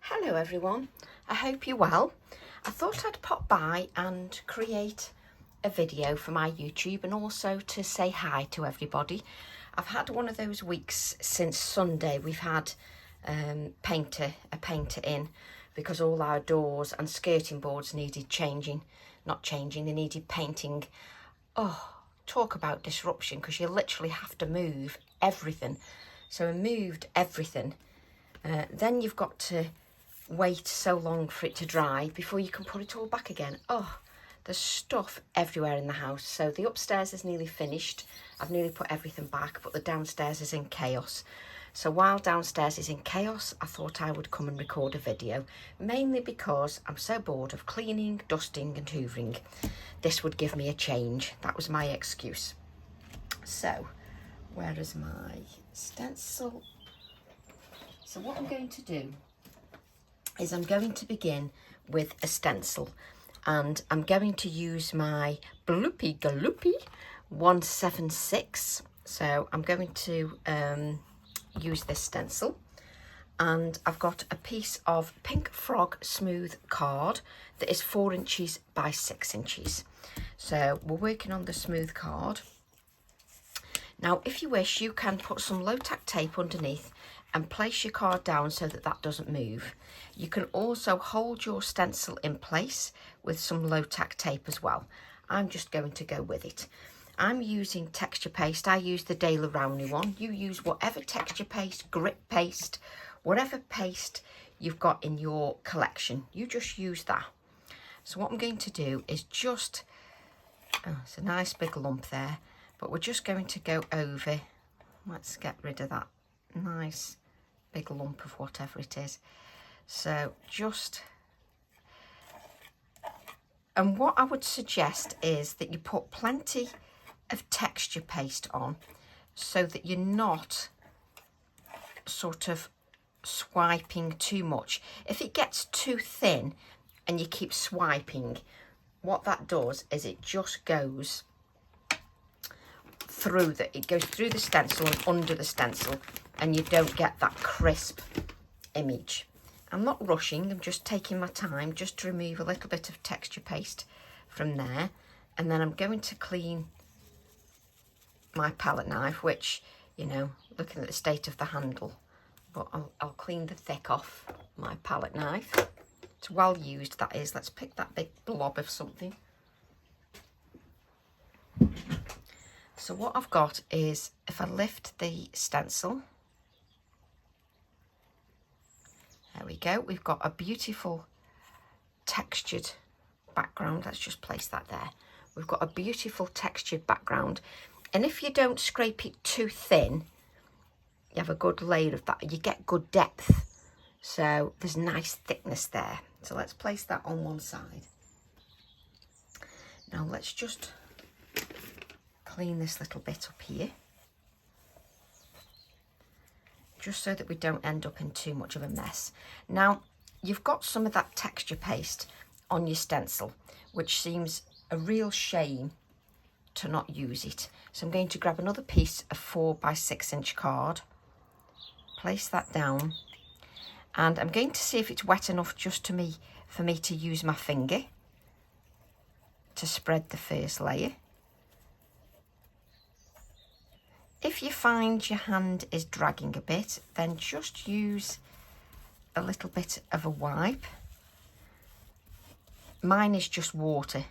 Hello everyone, I hope you're well. I thought I'd pop by and create a video for my YouTube and also to say hi to everybody. I've had one of those weeks since Sunday. We've had a painter in because all our doors and skirting boards needed they needed painting. Oh, talk about disruption, because you literally have to move everything. So I moved everything. Then you've got to wait so long for it to dry before you can put it all back again. Oh, there's stuff everywhere in the house. So the upstairs is nearly finished. I've nearly put everything back, but the downstairs is in chaos. So while downstairs is in chaos, I thought I would come and record a video, mainly because I'm so bored of cleaning, dusting and hoovering. This would give me a change. That was my excuse. So, where is my stencil? So what I'm going to do is I'm going to begin with a stencil, and I'm going to use my Bloopy Galoopy 176. So I'm going to use this stencil, and I've got a piece of Pink Frog smooth card that is 4 inches by 6 inches. So we're working on the smooth card. Now, if you wish, you can put some low tack tape underneath and place your card down so that that doesn't move. You can also hold your stencil in place with some low tack tape as well. I'm just going to go with it. I'm using texture paste. I use the Daler Rowney one. You use whatever texture paste, grit paste, whatever paste you've got in your collection. You just use that. So what I'm going to do is just, oh, it's a nice big lump there, but we're just going to go over, let's get rid of that nice big lump of whatever it is. So just, and what I would suggest is that you put plenty of texture paste on so that you're not sort of swiping too much. If it gets too thin and you keep swiping, what that does is it just goes through the stencil and under the stencil, and you don't get that crisp image. I'm not rushing, I'm just taking my time just to remove a little bit of texture paste from there, and then I'm going to clean my palette knife, which, you know, looking at the state of the handle, but I'll clean the thick off my palette knife. It's well used, that is. Let's pick that big blob of something. So what I've got is, if I lift the stencil, there we go, we've got a beautiful textured background. Let's just place that there. We've got a beautiful textured background, and if you don't scrape it too thin, you have a good layer of that, you get good depth, so there's nice thickness there. So let's place that on one side. Now let's just clean this little bit up here, just so that we don't end up in too much of a mess. Now, you've got some of that texture paste on your stencil, which seems a real shame to not use it. So I'm going to grab another piece of 4 by 6 inch card, place that down, and I'm going to see if it's wet enough just for me to use my finger to spread the first layer. If you find your hand is dragging a bit, then just use a little bit of a wipe. Mine is just water.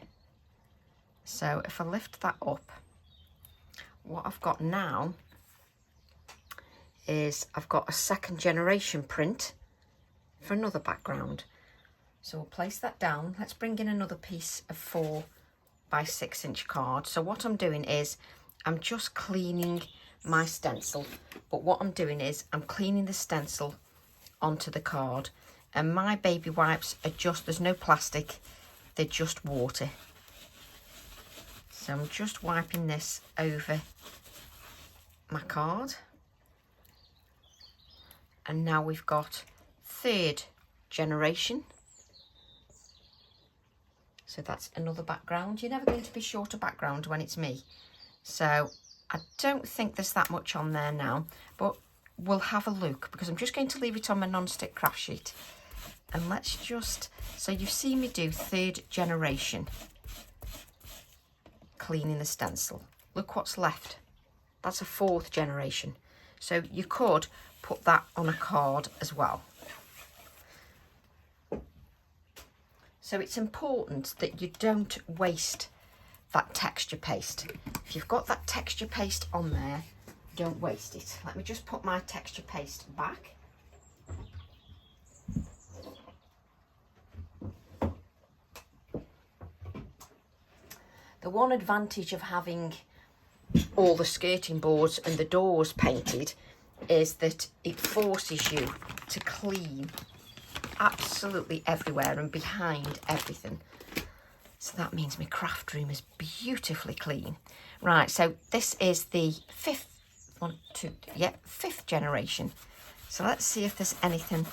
So if I lift that up, what I've got now is I've got a 2nd generation print for another background. So we'll place that down. Let's bring in another piece of 4 by 6 inch card. So what I'm doing is I'm just cleaning my stencil, but what I'm doing is I'm cleaning the stencil onto the card, and my baby wipes are just, there's no plastic, they're just water. So I'm just wiping this over my card, and now we've got 3rd generation. So that's another background. You're never going to be short a background when it's me. So I don't think there's that much on there now, but we'll have a look, because I'm just going to leave it on my non-stick craft sheet And let's just, so you've seen me do 3rd generation cleaning the stencil. Look what's left. That's a 4th generation. So you could put that on a card as well. So it's important that you don't waste that texture paste. If you've got that texture paste on there, don't waste it. Let me just put my texture paste back. The one advantage of having all the skirting boards and the doors painted is that it forces you to clean absolutely everywhere and behind everything. So that means my craft room is beautifully clean. Right, so this is the 5th generation. So let's see if there's anything.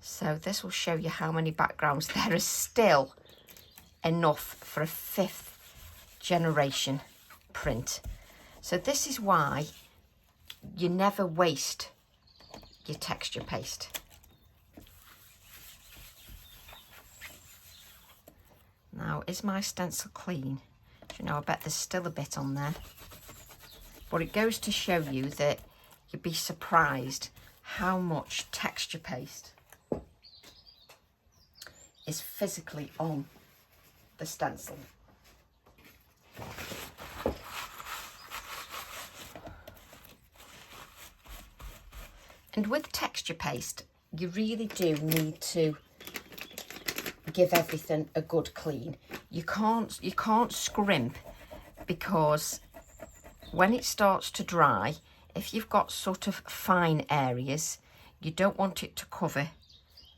So this will show you how many backgrounds. There is still enough for a 5th generation print. So this is why you never waste your texture paste. Now, is my stencil clean? Do you know, I bet there's still a bit on there. But it goes to show you that you'd be surprised how much texture paste is physically on the stencil. And with texture paste, you really do need to give everything a good clean. You can't scrimp, because when it starts to dry, if you've got sort of fine areas, you don't want it to cover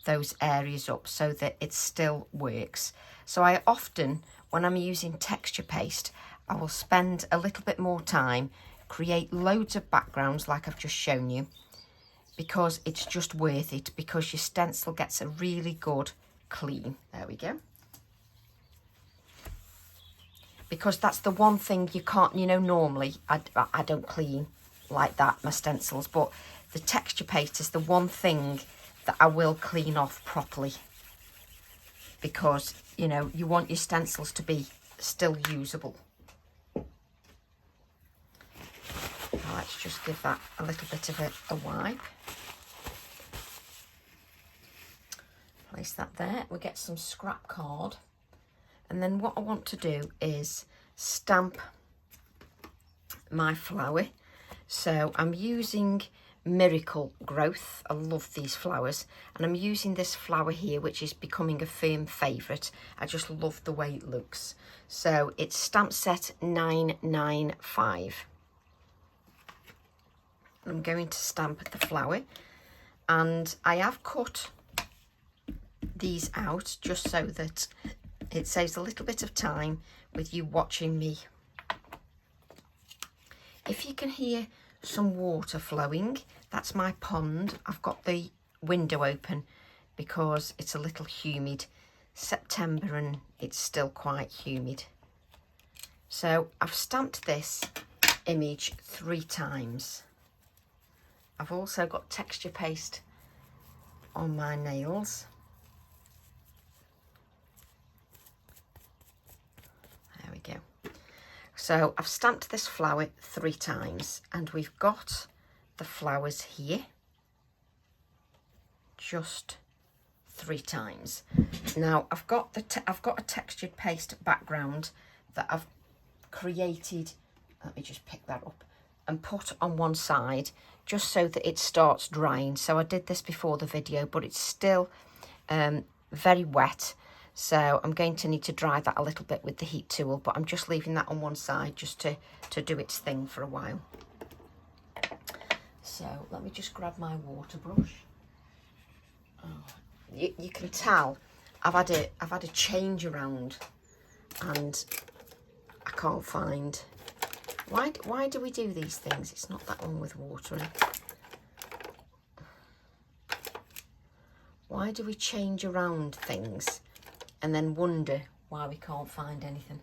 those areas up so that it still works. So I often, when I'm using texture paste, I will spend a little bit more time, create loads of backgrounds like I've just shown you, because it's just worth it, because your stencil gets a really good clean. There we go. Because that's the one thing you can't, you know, normally I don't clean like that, my stencils, but the texture paste is the one thing that I will clean off properly, because, you know, you want your stencils to be still usable. Now let's just give that a little bit of a wipe. Place that there. We'll get some scrap card, and then what I want to do is stamp my flower. So I'm using Miracle Growth. I love these flowers, and I'm using this flower here, which is becoming a firm favourite. I just love the way it looks. So it's stamp set 995. I'm going to stamp the flower, and I have cut these out just so that it saves a little bit of time with you watching me. If you can hear some water flowing, that's my pond. I've got the window open because it's a little humid. September and it's still quite humid. So I've stamped this image 3 times. I've also got texture paste on my nails. There we go. So I've stamped this flower 3 times, and we've got the flowers here just 3 times. Now I've got a textured paste background that I've created. Let me just pick that up and put on one side just so that it starts drying. So I did this before the video, but it's still very wet. So I'm going to need to dry that a little bit with the heat tool, but I'm just leaving that on one side just to do its thing for a while. So let me just grab my water brush. Oh, you can tell I've had a change around, and I can't find why do we do these things? It's not that long with water in. Why do we change around things and then wonder why we can't find anything?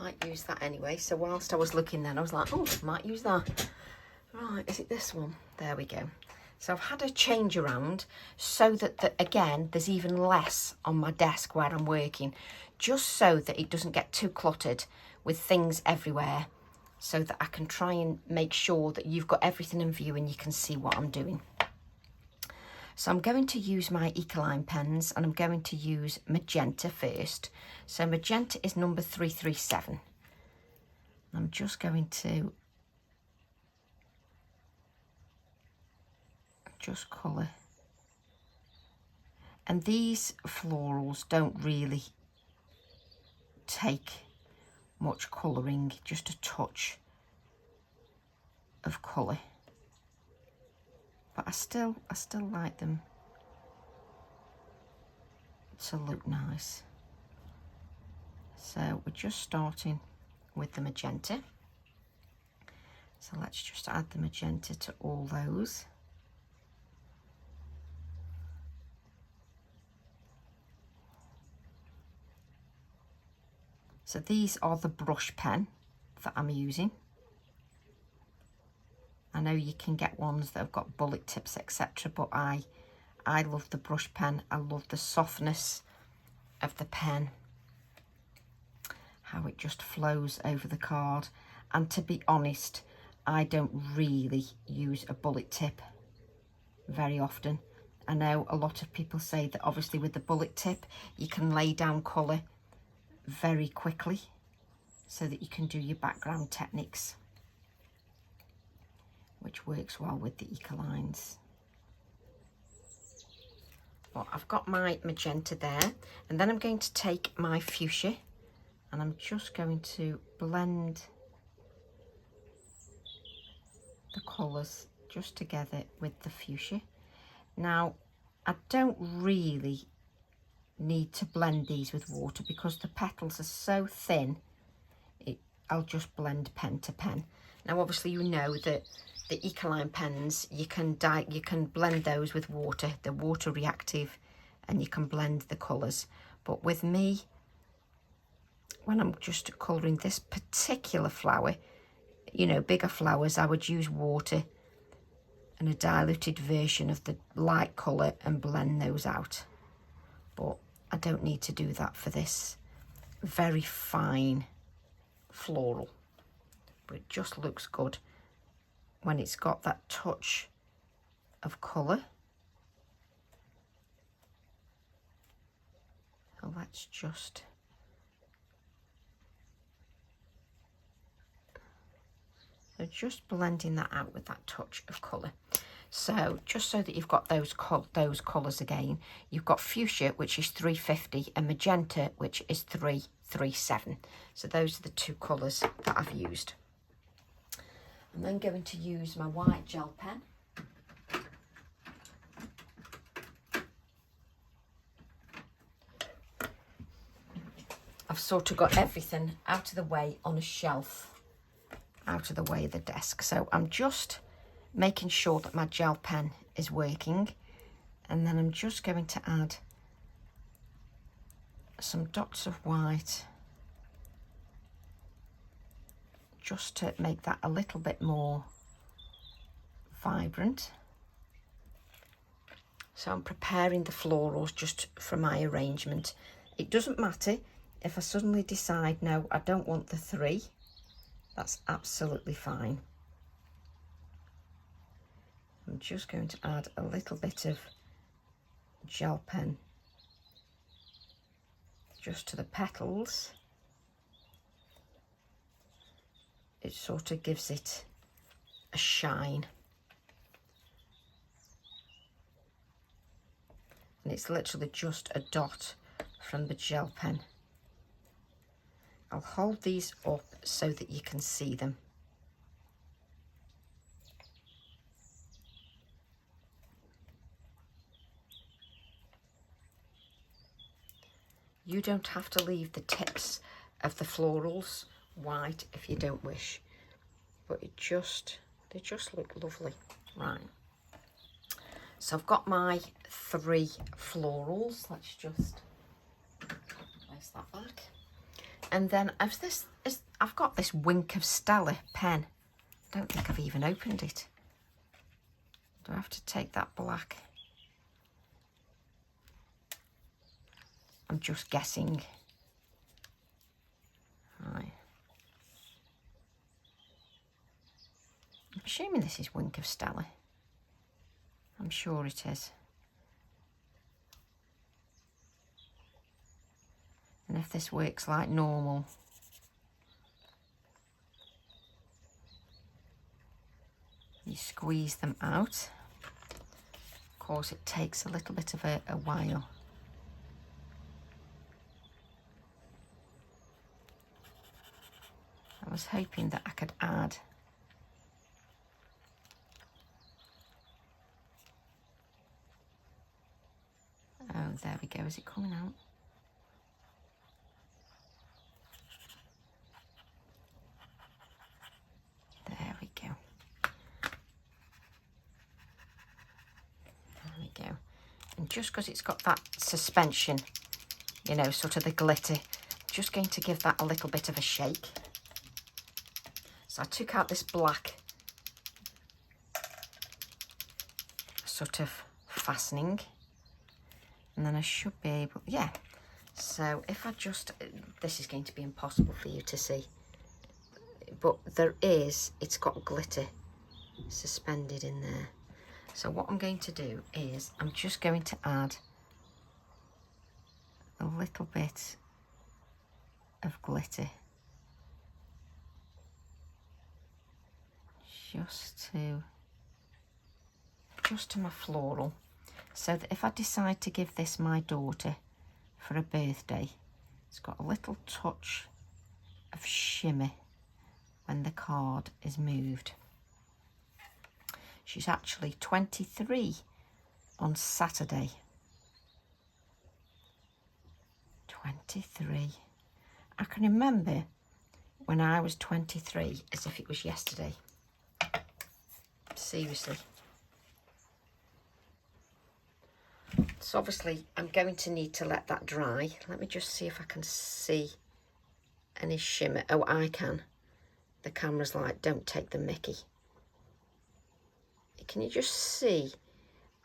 might use that anyway. So whilst I was looking then, I was like, oh, I might use that. Right, is it this one? There we go. So I've had a change around so that, again, there's even less on my desk where I'm working, just so that it doesn't get too cluttered with things everywhere, so that I can try and make sure that you've got everything in view and you can see what I'm doing. So I'm going to use my Ecoline pens, and I'm going to use magenta first. So magenta is number 337. I'm just going to just colour. And these florals don't really take much colouring, just a touch of colour. But I still like them to look nice. So we're just starting with the magenta. So let's just add the magenta to all those. So these are the brush pen that I'm using. I know you can get ones that have got bullet tips, etc., but I love the brush pen. I love the softness of the pen, how it just flows over the card. And to be honest, I don't really use a bullet tip very often. I know a lot of people say that obviously with the bullet tip you can lay down colour very quickly so that you can do your background techniques, which works well with the Ecolines. Well, I've got my magenta there, and then I'm going to take my fuchsia and I'm just going to blend the colours just together with the fuchsia. Now, I don't really need to blend these with water because the petals are so thin. I'll just blend pen to pen. Now, obviously, you know that the Ecoline pens, you can blend those with water. They're water reactive, and you can blend the colours. But with me, when I'm just colouring this particular flower, you know, bigger flowers, I would use water and a diluted version of the light colour and blend those out. But I don't need to do that for this very fine floral. But it just looks good when it's got that touch of colour. So let's just blending that out with that touch of colour. So just so that you've got those colours again, you've got fuchsia, which is 350, and magenta, which is 337. So those are the two colours that I've used. I'm then going to use my white gel pen. I've sort of got everything out of the way on a shelf, out of the way of the desk. So I'm just making sure that my gel pen is working, and then I'm just going to add some dots of white just to make that a little bit more vibrant. So I'm preparing the florals just for my arrangement. It doesn't matter if I suddenly decide, no, I don't want the 3. That's absolutely fine. I'm just going to add a little bit of gel pen just to the petals. It sort of gives it a shine. And it's literally just a dot from the gel pen. I'll hold these up so that you can see them. You don't have to leave the tips of the florals white if you don't wish, but they just look lovely. Right, so I've got my 3 florals. Let's just place that back. And then I've got this Wink of Stella pen. I don't think I've even opened it. Do I have to take that black? I'm just guessing. Right. I'm assuming this is Wink of Stella. I'm sure it is. And if this works like normal, you squeeze them out. Of course, it takes a little bit of a while. I was hoping that I could add there we go. Is it coming out? There we go. There we go. And just because it's got that suspension, you know, sort of the glitter, just going to give that a little bit of a shake. So I took out this black sort of fastening, and then I should be able, yeah. So if I just, this is going to be impossible for you to see, but it's got glitter suspended in there. So what I'm going to do is I'm just going to add a little bit of glitter just to my floral, so that if I decide to give this my daughter for a birthday, it's got a little touch of shimmer when the card is moved. She's actually 23 on Saturday. 23. I can remember when I was 23 as if it was yesterday. Seriously. So obviously I'm going to need to let that dry. Let me just see if I can see any shimmer. Oh, I can. The camera's like, don't take the mickey. Can you just see,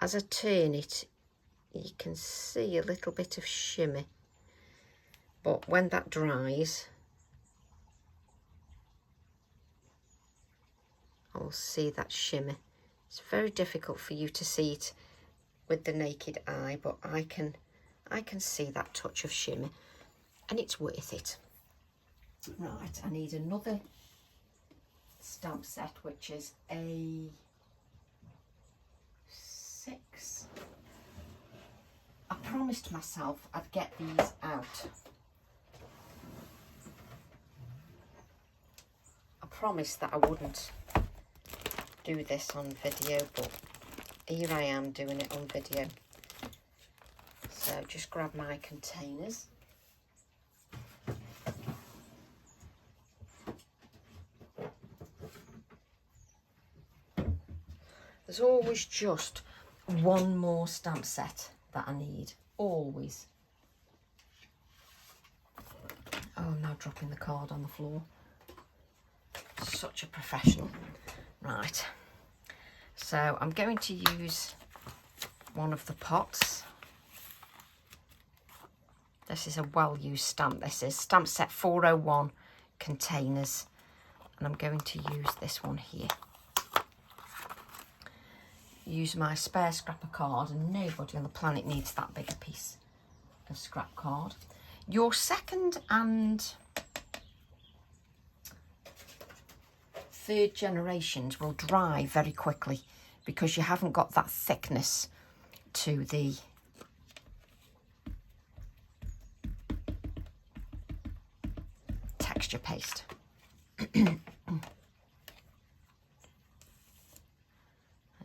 as I turn it, you can see a little bit of shimmer. But when that dries, I'll see that shimmer. It's very difficult for you to see it with the naked eye, but I can see that touch of shimmer, and it's worth it. Right, I need another stamp set, which is a 6. I promised myself I'd get these out. I promised that I wouldn't do this on video, but here I am doing it on video. So just grab my containers. There's always just one more stamp set that I need, always. Oh, I'm now dropping the card on the floor. Such a professional. Right, so I'm going to use one of the pots. This is a well-used stamp. This is stamp set 401 containers, and I'm going to use this one here. Use my spare scrap of card, and nobody on the planet needs that big a piece of scrap card. Your second and third generations will dry very quickly because you haven't got that thickness to the texture paste. Let's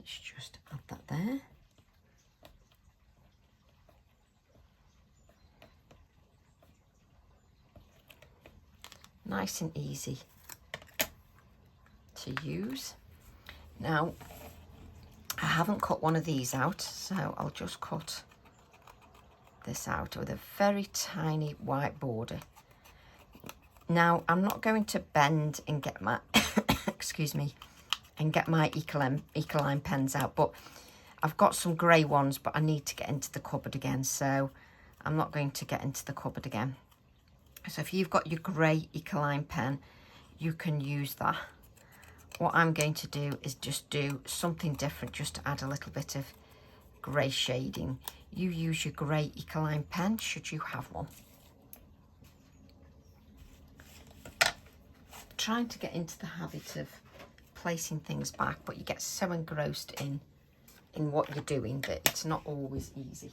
just add that there. Nice and easy to use. Now, I haven't cut one of these out, so I'll just cut this out with a very tiny white border. Now, I'm not going to bend and get my, excuse me, and get my Ecoline pens out, but I've got some grey ones, but I need to get into the cupboard again, so I'm not going to get into the cupboard again. So if you've got your grey Ecoline pen, you can use that. What I'm going to do is just do something different, just to add a little bit of grey shading. You use your grey Ecoline pen, should you have one. Trying to get into the habit of placing things back, but you get so engrossed in what you're doing that it's not always easy.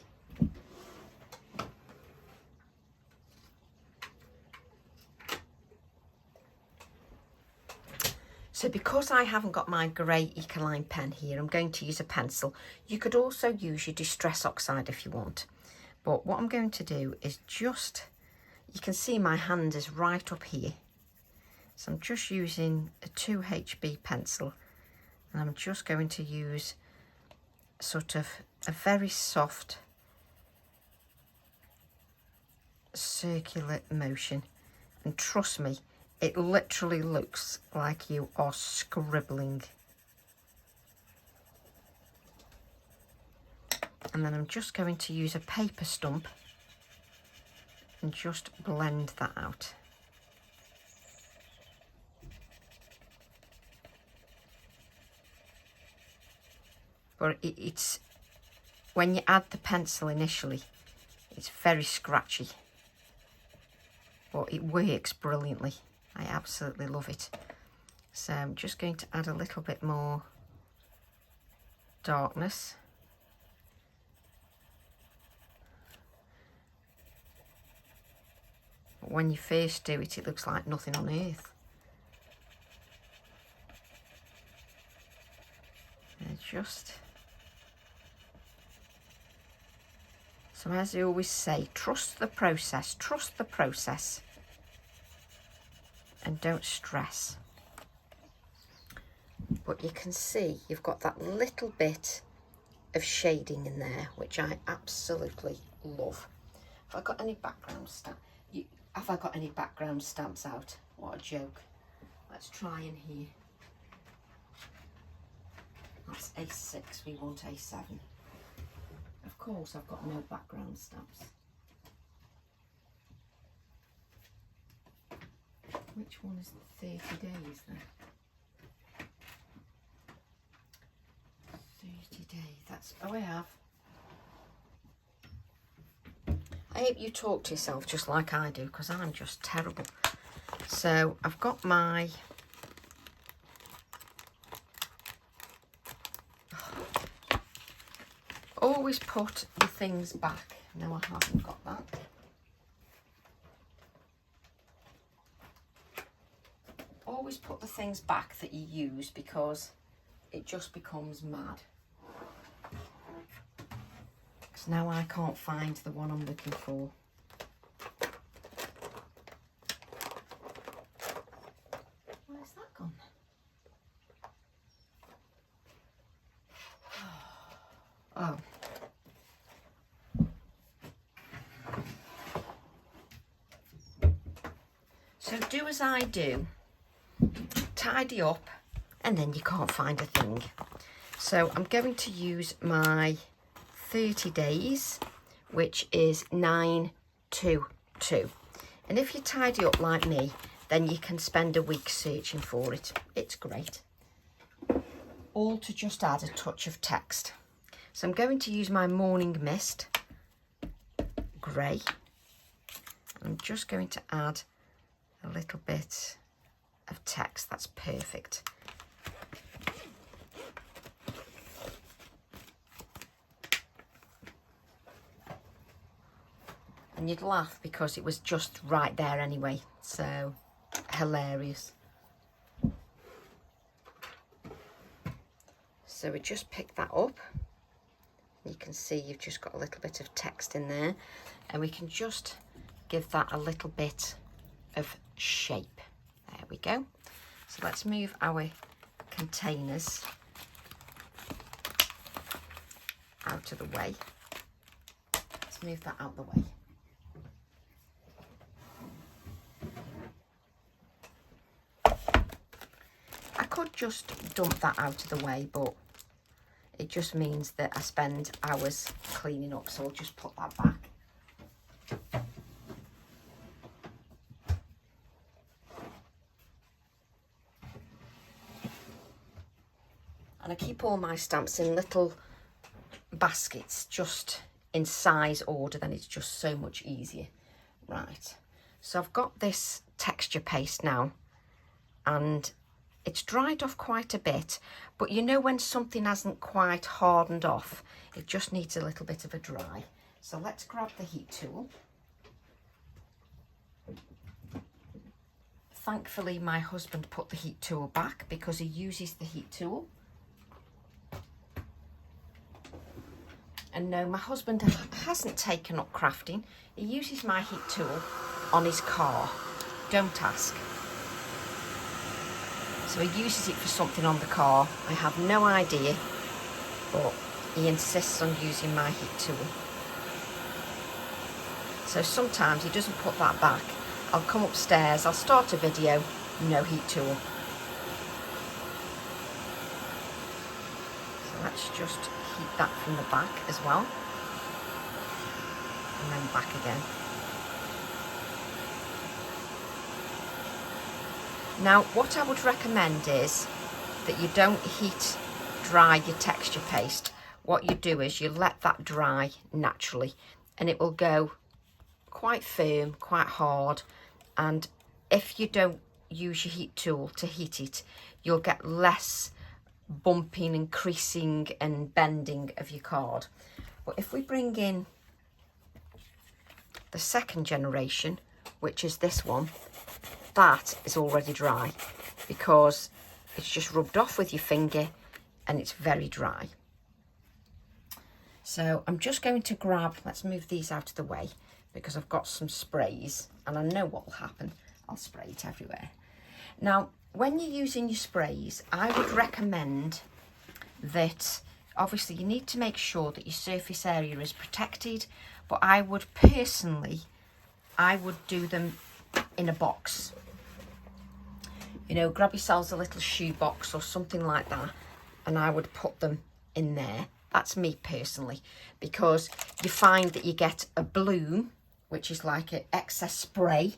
So because I haven't got my grey Ecoline pen here, I'm going to use a pencil. You could also use your Distress Oxide if you want. But what I'm going to do is just, you can see my hand is right up here. So I'm just using a 2HB pencil, and I'm just going to use sort of a very soft circular motion. And trust me, it literally looks like you are scribbling. And then I'm just going to use a paper stump and just blend that out. But it's, when you add the pencil initially, it's very scratchy. But it works brilliantly. I absolutely love it. So I'm just going to add a little bit more darkness. But when you first do it, it looks like nothing on earth. And just... So as I always say, trust the process, and don't stress. But you can see you've got that little bit of shading in there, which I absolutely love. Have I got any background have I got any background stamps out? What a joke. Let's try in here. That's A6, we want A7. Of course, I've got no background stamps. Which one is the 30 days then? 30 days, that's, oh I have. I hope you talk to yourself just like I do, because I'm just terrible. So I've got my... Always put the things back. No, I haven't got that. Always put the things back that you use, because it just becomes mad. Because now I can't find the one I'm looking for. Where's that gone? Oh. So do as I do, tidy up, and then you can't find a thing. So I'm going to use my 30 days, which is 922. And if you tidy up like me, then you can spend a week searching for it. It's great. All to just add a touch of text. So I'm going to use my Morning Mist grey. I'm just going to add a little bit of text. That's perfect. And you'd laugh because it was just right there anyway. So hilarious. So we just pick that up. You can see you've just got a little bit of text in there, and we can just give that a little bit of shape. There we go. So let's move our containers out of the way. Let's move that out of the way. could just dump that out of the way, but it just means that I spend hours cleaning up, so I'll just put that back. And I keep all my stamps in little baskets, just in size order, then it's just so much easier. Right, so I've got this texture paste now, and it's dried off quite a bit, but you know when something hasn't quite hardened off, it just needs a little bit of a dry. So let's grab the heat tool. Thankfully, my husband put the heat tool back because he uses the heat tool. And no, my husband hasn't taken up crafting. He uses my heat tool on his car. Don't ask. So he uses it for something on the car. I have no idea, but he insists on using my heat tool. So sometimes he doesn't put that back. I'll come upstairs, I'll start a video, no heat tool. So let's just heat that from the back as well. And then back again. Now, what I would recommend is that you don't heat dry your texture paste. What you do is you let that dry naturally, and it will go quite firm, quite hard. And if you don't use your heat tool to heat it, you'll get less bumping and creasing and bending of your card. But if we bring in the second generation, which is this one, that is already dry because it's just rubbed off with your finger and it's very dry. So I'm just going to grab, let's move these out of the way because I've got some sprays and I know what will happen. I'll spray it everywhere. Now, when you're using your sprays, I would recommend that obviously you need to make sure that your surface area is protected, but I would personally, I would do them in a box. You know, grab yourselves a little shoe box or something like that, and I would put them in there. That's me personally, because you find that you get a bloom, which is like an excess spray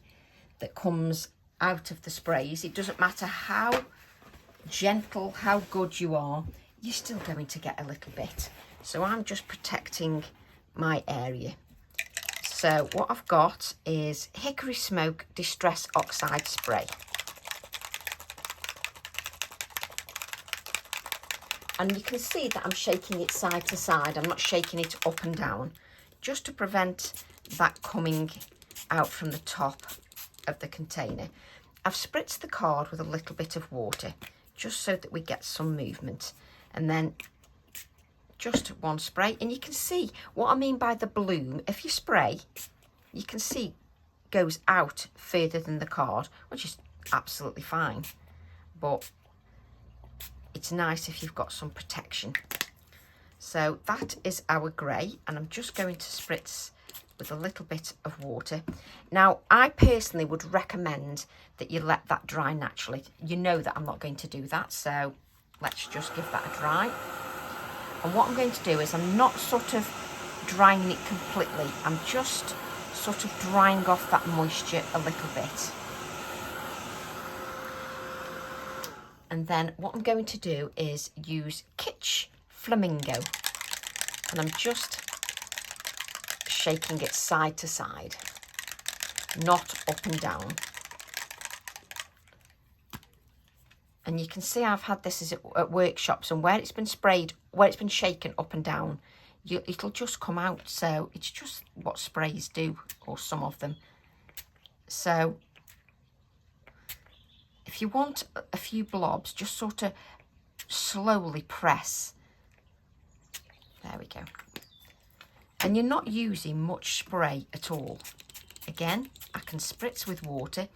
that comes out of the sprays. It doesn't matter how gentle, how good you are, you're still going to get a little bit. So I'm just protecting my area. So what I've got is Hickory Smoke Distress Oxide Spray. And you can see that I'm shaking it side to side. I'm not shaking it up and down, just to prevent that coming out from the top of the container. I've spritzed the card with a little bit of water, just so that we get some movement. And then just one spray. And you can see what I mean by the bloom. If you spray, you can see it goes out further than the card, which is absolutely fine. But it's nice if you've got some protection. So that is our grey, and I'm just going to spritz with a little bit of water. Now, I personally would recommend that you let that dry naturally. You know that I'm not going to do that, so let's just give that a dry. And what I'm going to do is I'm not sort of drying it completely. I'm just sort of drying off that moisture a little bit. And then what I'm going to do is use Kitsch Flamingo. And I'm just shaking it side to side, not up and down. And you can see I've had this at workshops, and where it's been sprayed, where it's been shaken up and down, it'll just come out. So it's just what sprays do, or some of them. So if you want a few blobs, just sort of slowly press. There we go. And you're not using much spray at all. Again, I can spritz with water.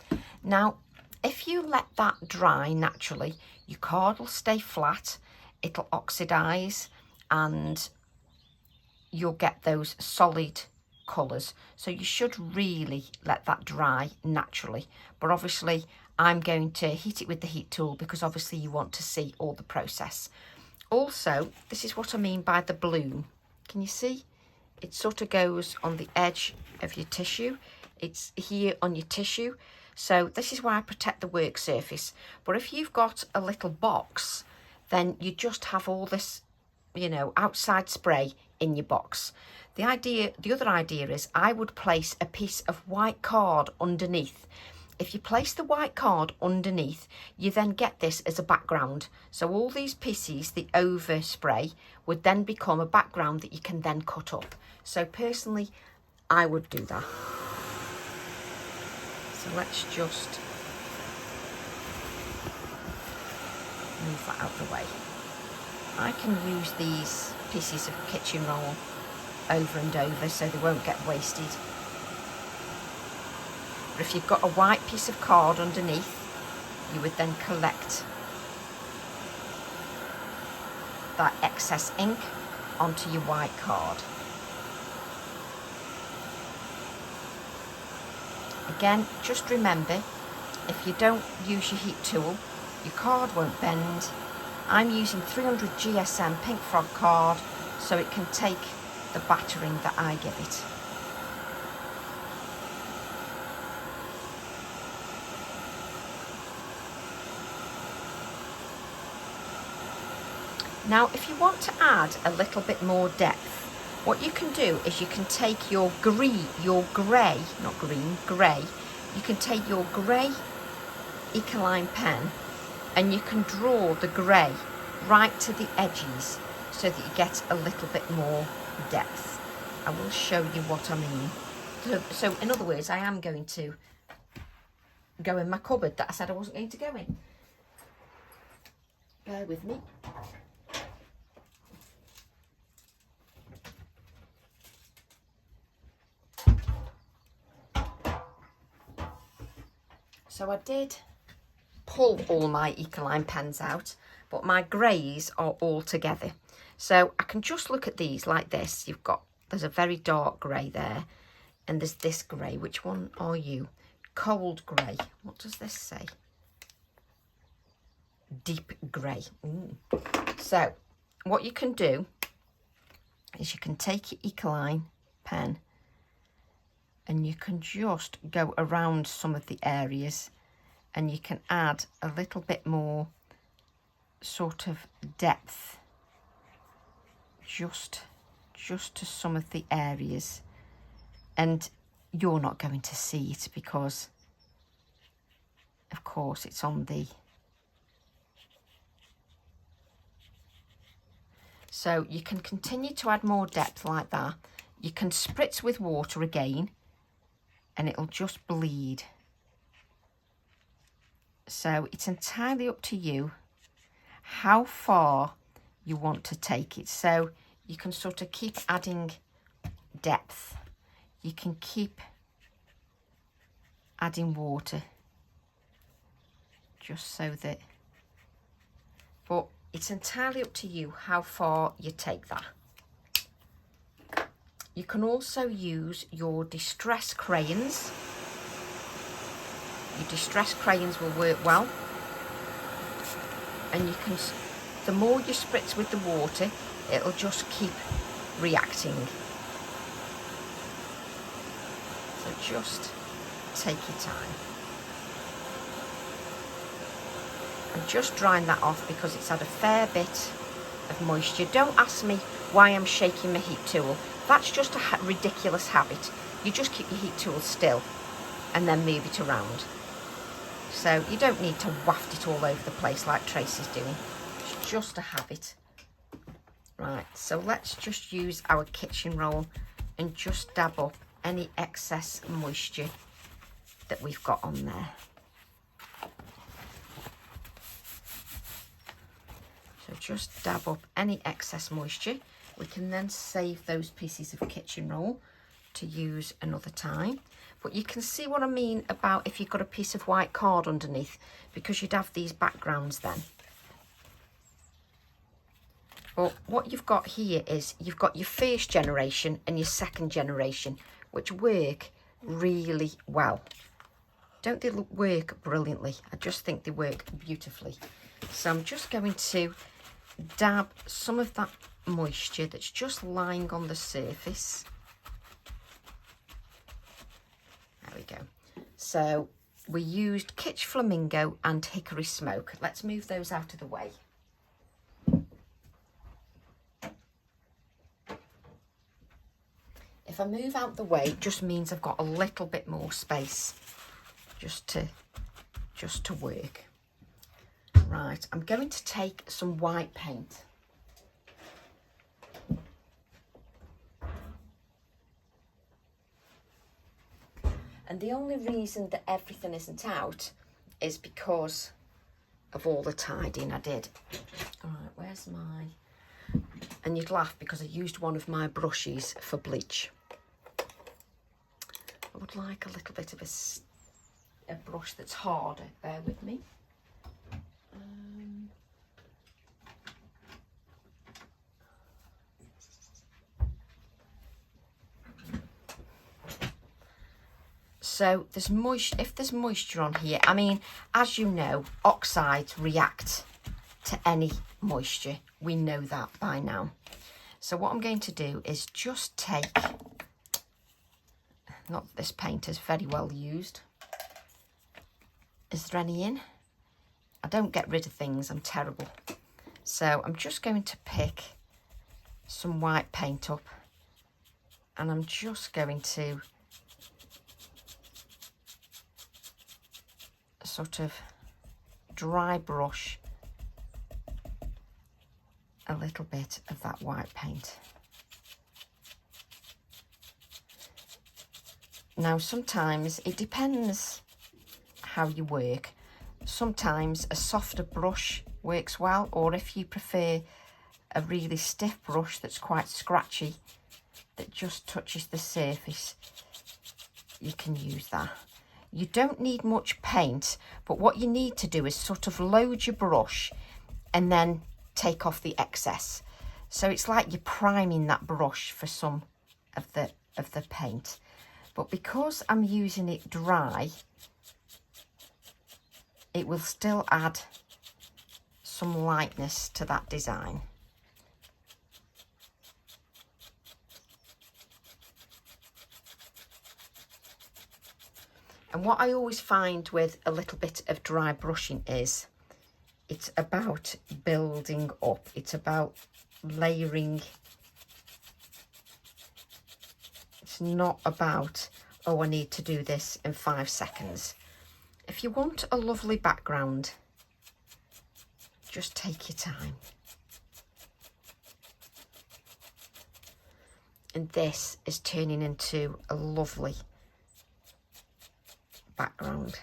Now, if you let that dry naturally, your card will stay flat, it'll oxidize, and you'll get those solid colours. So you should really let that dry naturally. But obviously, I'm going to heat it with the heat tool because obviously you want to see all the process. Also, this is what I mean by the bloom. Can you see? It sort of goes on the edge of your tissue. It's here on your tissue. So this is why I protect the work surface. But if you've got a little box, then you just have all this, you know, outside spray in your box. The other idea is I would place a piece of white card underneath. If you place the white card underneath, you then get this as a background. So all these pieces, the overspray, would then become a background that you can then cut up. So personally, I would do that. So let's just move that out of the way. I can use these pieces of kitchen roll over and over so they won't get wasted. But if you've got a white piece of card underneath, you would then collect that excess ink onto your white card. Again, just remember, if you don't use your heat tool, your card won't bend. I'm using 300 GSM Pink Frog card so it can take the battering that I give it. Now, if you want to add a little bit more depth, what you can do is you can take your grey, not green, grey, you can take your grey Ecoline pen and you can draw the grey right to the edges so that you get a little bit more depth. I will show you what I mean. So in other words, I am going to go in my cupboard that I said I wasn't going to go in. Bear with me. So I did pull all my Ecoline pens out, but my greys are all together. So I can just look at these like this. There's a very dark grey there, and there's this grey. Which one are you? Cold grey. What does this say? Deep grey. So what you can do is you can take your Ecoline pen and you can just go around some of the areas and you can add a little bit more sort of depth just to some of the areas. And you're not going to see it because, of course, it's on the... So you can continue to add more depth like that. You can spritz with water again and it'll just bleed. So it's entirely up to you how far you want to take it. So you can sort of keep adding depth. You can keep adding water just so that, but it's entirely up to you how far you take that. You can also use your distress crayons. Your distress crayons will work well. And you can, the more you spritz with the water, it'll just keep reacting. So just take your time. I'm just drying that off because it's had a fair bit of moisture. Don't ask me why I'm shaking my heat tool. That's just a ridiculous habit. You just keep your heat tool still and then move it around. So you don't need to waft it all over the place like Tracy's doing. It's just a habit. Right, so let's just use our kitchen roll and just dab up any excess moisture that we've got on there. So just dab up any excess moisture. We can then save those pieces of kitchen roll to use another time. But you can see what I mean about if you've got a piece of white card underneath, because you'd have these backgrounds then. But what you've got here is you've got your first generation and your second generation, which work really well. Don't they work brilliantly? I just think they work beautifully. So I'm just going to dab some of that moisture that's just lying on the surface. There we go. So we used Kitsch Flamingo and Hickory Smoke. Let's move those out of the way. If I move out the way, it just means I've got a little bit more space just to work. Right, I'm going to take some white paint. And the only reason that everything isn't out is because of all the tidying I did. All right, where's my... And you'd laugh because I used one of my brushes for bleach. I would like a little bit of a brush that's harder. Bear with me. So there's if there's moisture on here, I mean, as you know, oxides react to any moisture. We know that by now. So what I'm going to do is just take, not that this paint is very well used. Is there any in? I don't get rid of things, I'm terrible. So I'm just going to pick some white paint up and I'm just going to sort of dry brush a little bit of that white paint. Now sometimes it depends how you work. Sometimes a softer brush works well, or if you prefer a really stiff brush that's quite scratchy that just touches the surface, you can use that. You don't need much paint, but what you need to do is sort of load your brush and then take off the excess. So it's like you're priming that brush for some of the paint. But because I'm using it dry, it will still add some lightness to that design. And what I always find with a little bit of dry brushing is it's about building up. It's about layering. It's not about, oh, I need to do this in 5 seconds. If you want a lovely background, just take your time. And this is turning into a lovely background.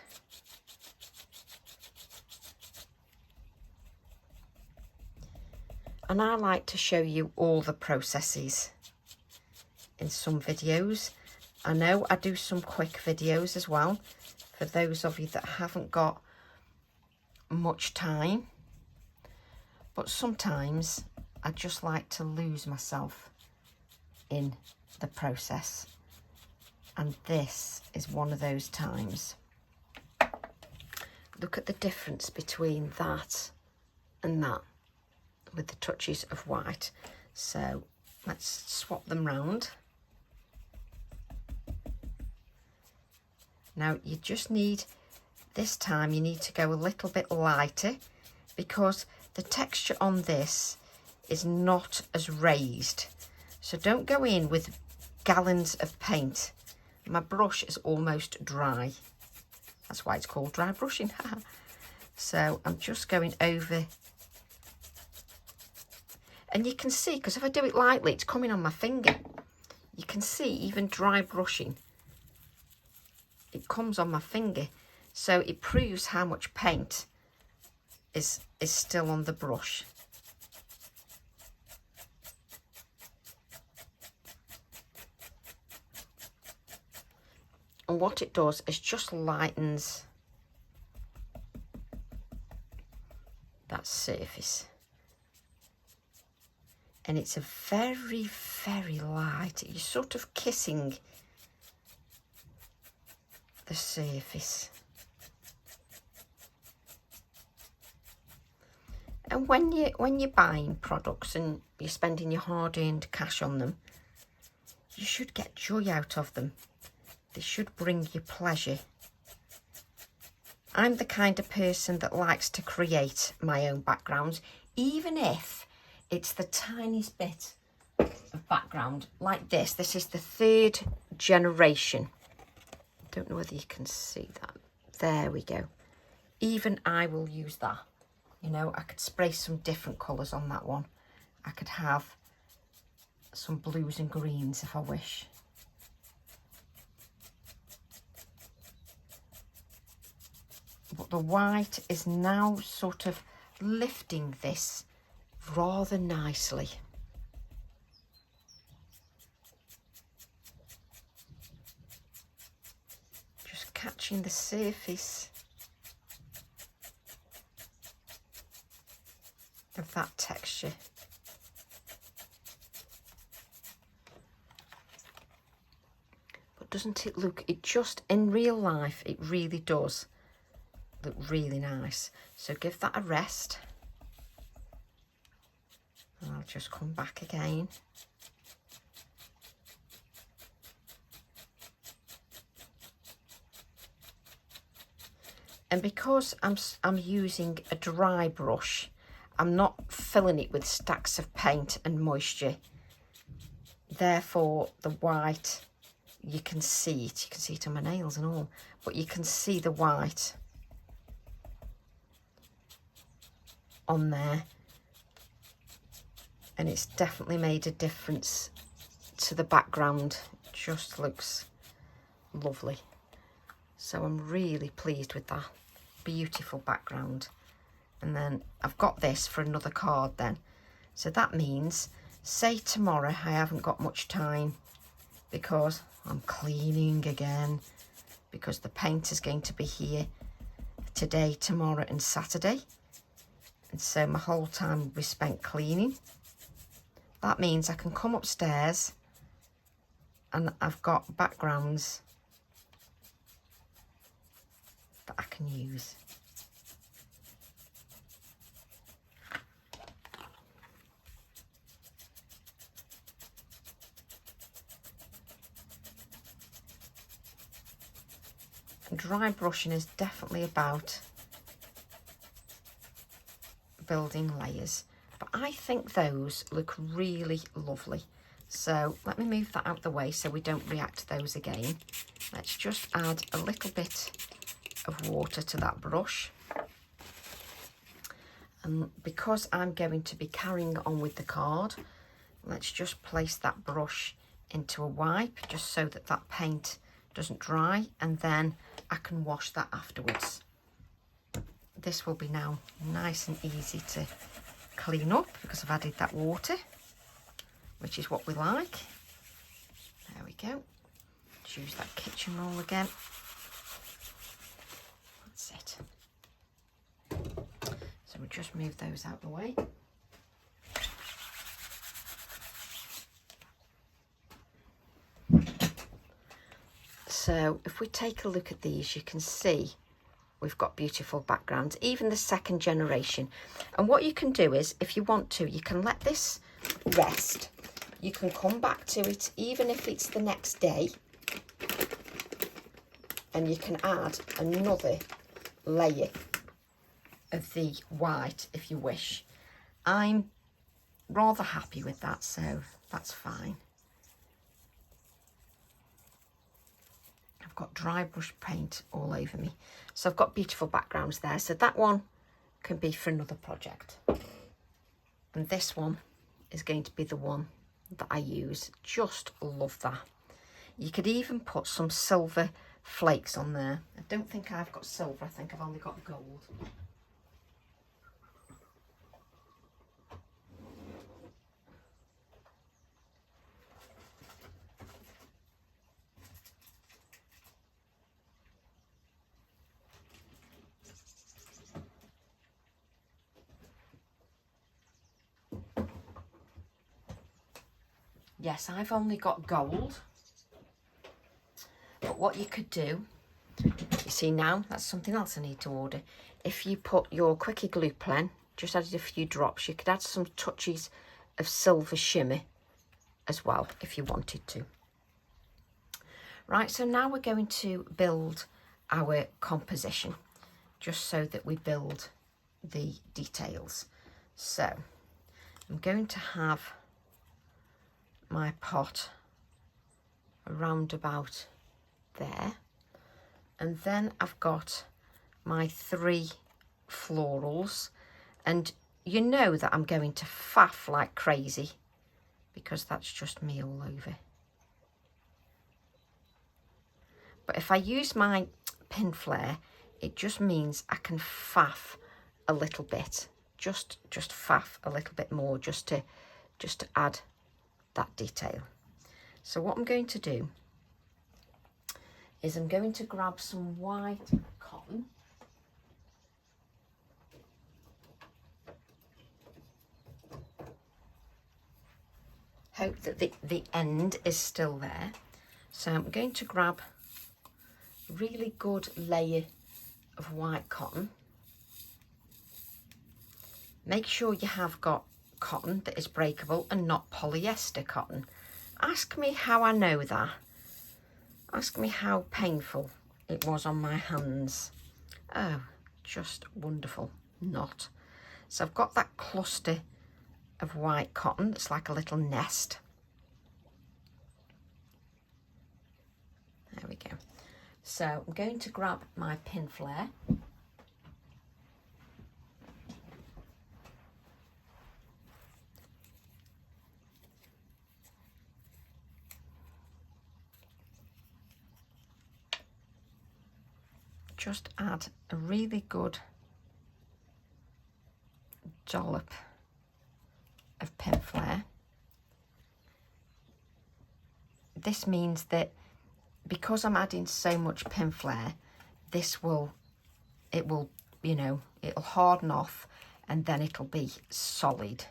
And I like to show you all the processes in some videos. I know I do some quick videos as well for those of you that haven't got much time, but sometimes I just like to lose myself in the process. And this is one of those times. Look at the difference between that and that with the touches of white. So let's swap them round. Now you just need, this time you need to go a little bit lighter because the texture on this is not as raised. So don't go in with gallons of paint. My brush is almost dry. That's why it's called dry brushing. So I'm just going over. And you can see, because if I do it lightly, it's coming on my finger. You can see even dry brushing, it comes on my finger. So it proves how much paint is still on the brush. And what it does is just lightens that surface. And it's a very, very light, you're sort of kissing the surface. And when you're buying products and you're spending your hard-earned cash on them, you should get joy out of them. They should bring you pleasure. I'm the kind of person that likes to create my own backgrounds, even if it's the tiniest bit of background like this. This is the 3rd generation. Don't know whether you can see that. There we go. Even I will use that. You know, I could spray some different colours on that one. I could have some blues and greens if I wish. But the white is now sort of lifting this rather nicely. Just catching the surface of that texture. But doesn't it look, it just, in real life, it really does look really nice. So give that a rest. And I'll just come back again. And because I'm using a dry brush, I'm not filling it with stacks of paint and moisture. Therefore, the white, you can see it. You can see it on my nails and all. But you can see the white on there. And it's definitely made a difference to the background. It just looks lovely. So I'm really pleased with that. Beautiful background. And then I've got this for another card then. So that means, say tomorrow I haven't got much time because I'm cleaning again, because the paint is going to be here today, tomorrow and Saturday. And so my whole time will be spent cleaning. That means I can come upstairs and I've got backgrounds that I can use. Dry brushing is definitely about building layers, but I think those look really lovely. So let me move that out the way so we don't react to those again. Let's just add a little bit of water to that brush. And because I'm going to be carrying on with the card, let's just place that brush into a wipe just so that that paint doesn't dry, and then I can wash that afterwards. This will be now nice and easy to clean up because I've added that water, which is what we like. There we go. Let's use that kitchen roll again. That's it. So we'll just move those out the way. So if we take a look at these, you can see we've got beautiful backgrounds, even the 2nd generation. And what you can do is, if you want to, you can let this rest. You can come back to it, even if it's the next day. And you can add another layer of the white if you wish. I'm rather happy with that, so that's fine. Got dry brush paint all over me, so I've got beautiful backgrounds there. So that one can be for another project, and this one is going to be the one that I use. Just love that. You could even put some silver flakes on there. I don't think I've got silver, I think I've only got gold. Yes, I've only got gold, but what you could do, you see now, that's something else I need to order. If you put your Quickie glue pen just added a few drops. You could add some touches of silver shimmer as well if you wanted to. Right, so now we're going to build our composition, just so that we build the details. So I'm going to have my pot around about there, and then I've got my 3 florals, and you know that I'm going to faff like crazy because that's just me all over. But if I use my pin flare, it just means I can faff a little bit, just faff a little bit more, just to add that detail. So what I'm going to do is I'm going to grab some white cotton. Hope that the end is still there. So I'm going to grab a really good layer of white cotton. Make sure you have got cotton that is breakable and not polyester cotton. Ask me how I know that. Ask me how painful it was on my hands. Oh, just wonderful. Not. So I've got that cluster of white cotton that's like a little nest. There we go. So I'm going to grab my pin flare. Just add a really good dollop of pin flare. This means that because I'm adding so much pin flare, it will, you know, it'll harden off and then it'll be solid.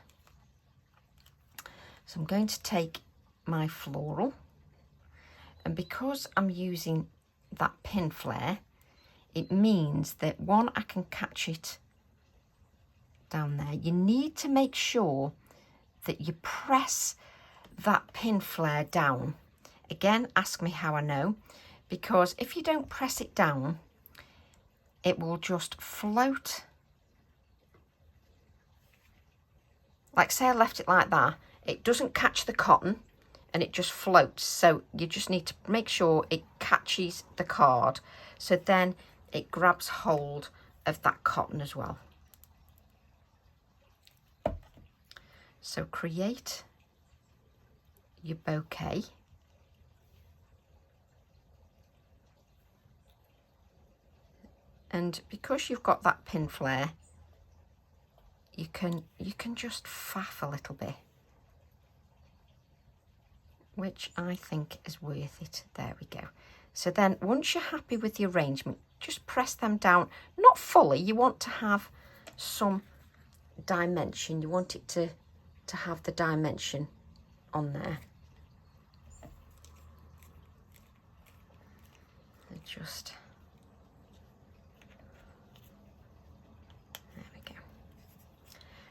So I'm going to take my floral, and because I'm using that pin flare, it means that one, I can catch it down there. You need to make sure that you press that pin flare down. Again, ask me how I know, because if you don't press it down, it will just float. Like say I left it like that, it doesn't catch the cotton and it just floats. So you just need to make sure it catches the card. So then it grabs hold of that cotton as well. So create your bouquet. And because you've got that pin flare, you can just faff a little bit, which I think is worth it. There we go. So then once you're happy with the arrangement, just press them down, not fully. You want to have some dimension. You want it to have the dimension on there. Just there we go.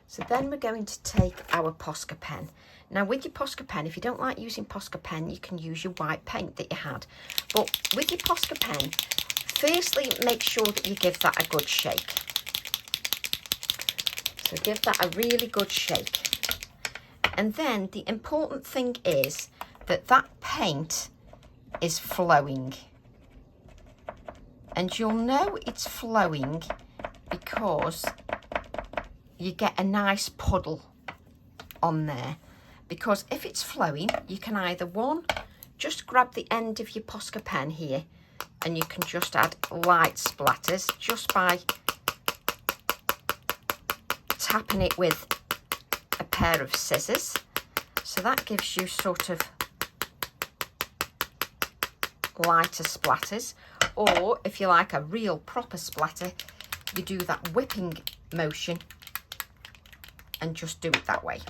So then we're going to take our Posca pen. Now with your Posca pen, if you don't like using Posca pen, you can use your white paint that you had. But with your Posca pen, firstly, make sure that you give that a good shake. So give that a really good shake. And then the important thing is that that paint is flowing. And you'll know it's flowing because you get a nice puddle on there. Because if it's flowing, you can either, one, just grab the end of your Posca pen here and you can just add light splatters just by tapping it with a pair of scissors. So that gives you sort of lighter splatters. Or if you like a real proper splatter, you do that whipping motion and just do it that way.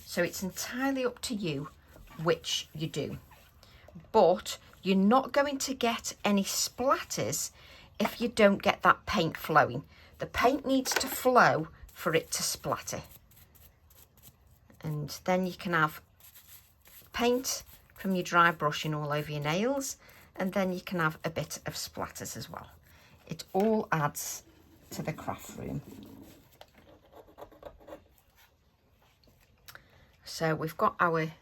So it's entirely up to you which you do. But you're not going to get any splatters if you don't get that paint flowing. The paint needs to flow for it to splatter. And then you can have paint from your dry brushing all over your nails, and then you can have a bit of splatters as well. It all adds to the craft room. So we've got our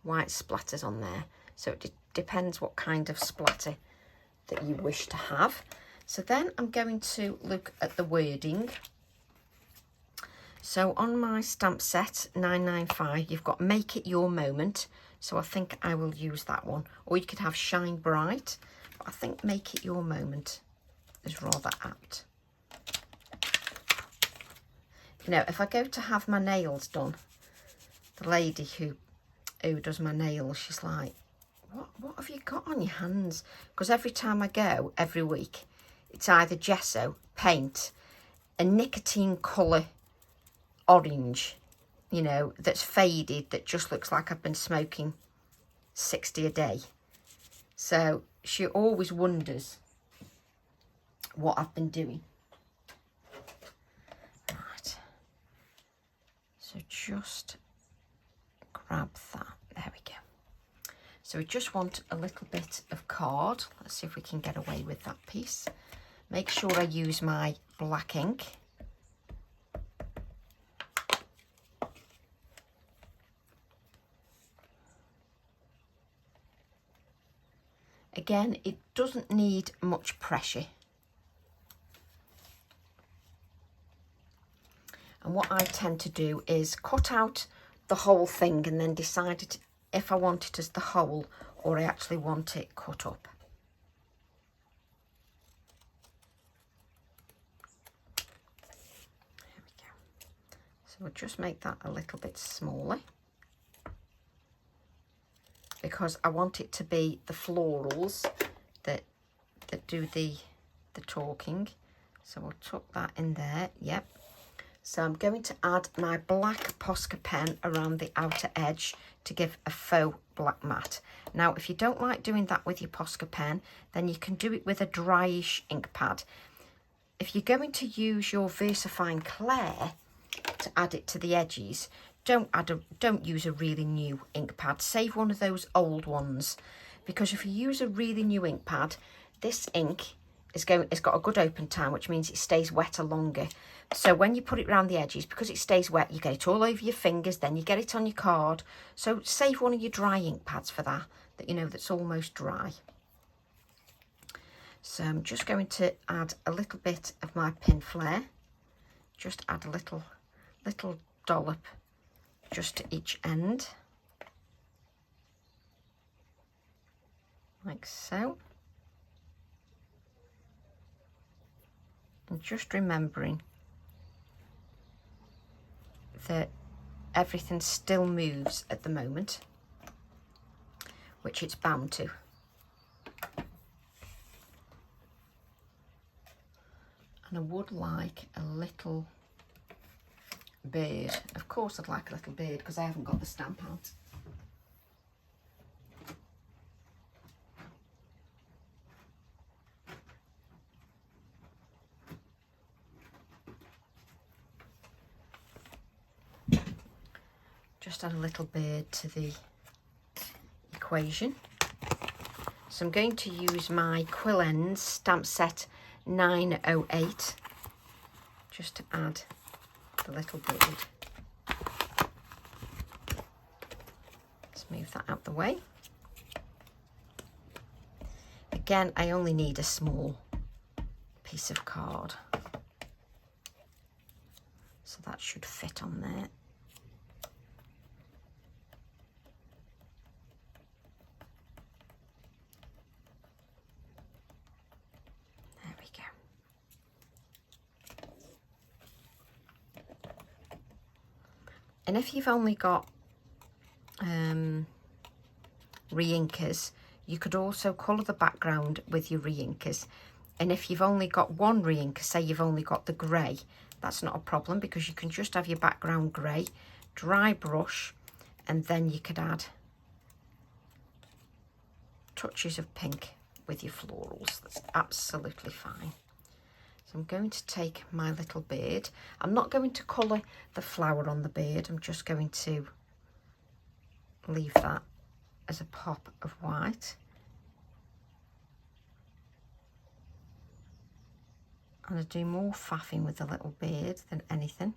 white splatters on there, so it depends what kind of splatter that you wish to have. So then I'm going to look at the wording. So on my stamp set 995, you've got Make It Your Moment, so I think I will use that one. Or you could have Shine Bright, but I think Make It Your Moment is rather apt. You know, if I go to have my nails done, the lady who does my nails, she's like, what have you got on your hands? Because every time I go, every week, it's either gesso, paint, a nicotine colour orange, you know, that's faded, that just looks like I've been smoking 60 a day. So she always wonders what I've been doing. Right. So just grab that. There we go. So we just want a little bit of card. Let's see if we can get away with that piece. Make sure I use my black ink. Again, it doesn't need much pressure. And what I tend to do is cut out the whole thing and then decide if I want it as the whole or I actually want it cut up. There we go. So we'll just make that a little bit smaller, because I want it to be the florals that do the talking. So we'll tuck that in there. Yep. So I'm going to add my black Posca pen around the outer edge to give a faux black mat. Now, if you don't like doing that with your Posca pen, then you can do it with a dryish ink pad. If you're going to use your VersaFine Clair to add it to the edges, don't use a really new ink pad. Save one of those old ones, because if you use a really new ink pad, this ink it's got a good open time, which means it stays wetter longer. So when you put it around the edges, because it stays wet, you get it all over your fingers, then you get it on your card. So save one of your dry ink pads for that you know that's almost dry. So I'm just going to add a little bit of my pin flare. Just add a little dollop just to each end, like so. And just remembering that everything still moves at the moment, which it's bound to. And I would like a little bird. Of course I'd like a little bird, because I haven't got the stamp out. Just add a little bird to the equation. So I'm going to use my Quill Ends stamp set 908 just to add the little bird. Let's move that out the way. Again, I only need a small piece of card, so that should fit on there. And if you've only got re-inkers, you could also colour the background with your re-inkers. And if you've only got one re-inker, say you've only got the grey, that's not a problem, because you can just have your background grey, dry brush, and then you could add touches of pink with your florals. That's absolutely fine. So So I'm going to take my little bird. I'm not going to colour the flower on the bird. I'm just going to leave that as a pop of white. And I do more faffing with the little bird than anything.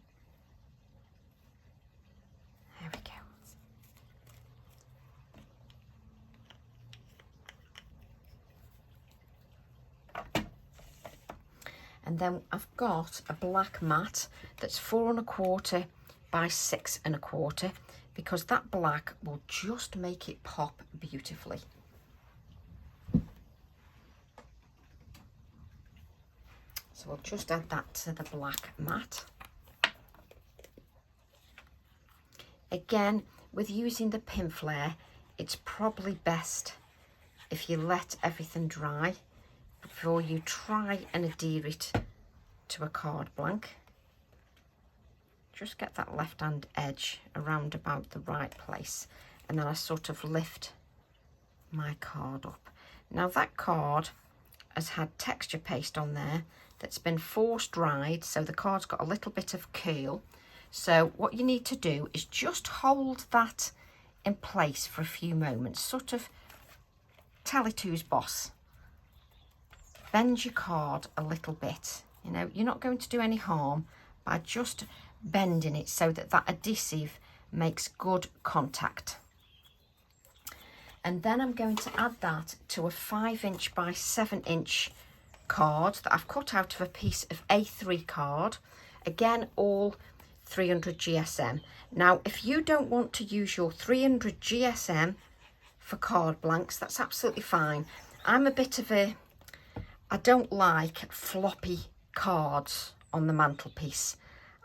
There we go. And then I've got a black mat that's 4 1/4 by 6 1/4, because that black will just make it pop beautifully. So I'll just add that to the black mat. Again, with using the pin flare, it's probably best if you let everything dry before you try and adhere it to a card blank. Just get that left hand edge around about the right place, and then I sort of lift my card up. Now that card has had texture paste on there that's been force dried, so the card's got a little bit of curl. So what you need to do is just hold that in place for a few moments, sort of tell it who's boss. Bend your card a little bit. You know, you're not going to do any harm by just bending it so that that adhesive makes good contact. And then I'm going to add that to a 5" by 7" card that I've cut out of a piece of A3 card. Again, all 300 GSM. Now, if you don't want to use your 300 GSM for card blanks, that's absolutely fine. I'm a bit of a, I don't like floppy cards on the mantelpiece.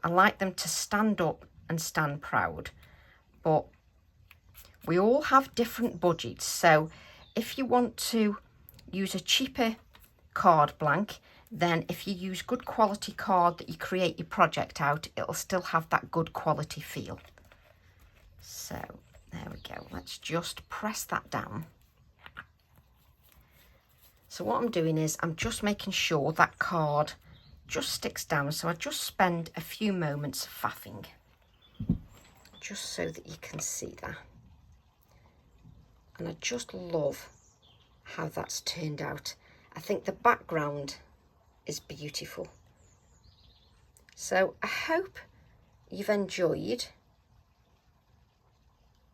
I like them to stand up and stand proud. But we all have different budgets, so if you want to use a cheaper card blank, then if you use good quality card that you create your project out, it'll still have that good quality feel. So there we go. Let's just press that down. So what I'm doing is I'm just making sure that card just sticks down, so I just spend a few moments faffing, just so that you can see that. And I just love how that's turned out. I think the background is beautiful. So I hope you've enjoyed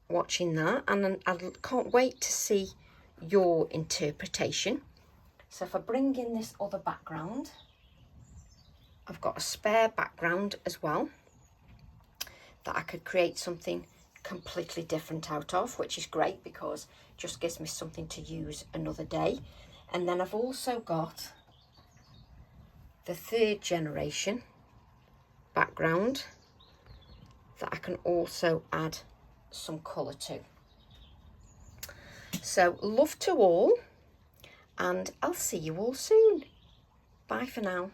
watching that, and I can't wait to see your interpretation. So if I bring in this other background, I've got a spare background as well that I could create something completely different out of, which is great because it just gives me something to use another day. And then I've also got the 3rd generation background that I can also add some colour to. So love to all, and I'll see you all soon. Bye for now.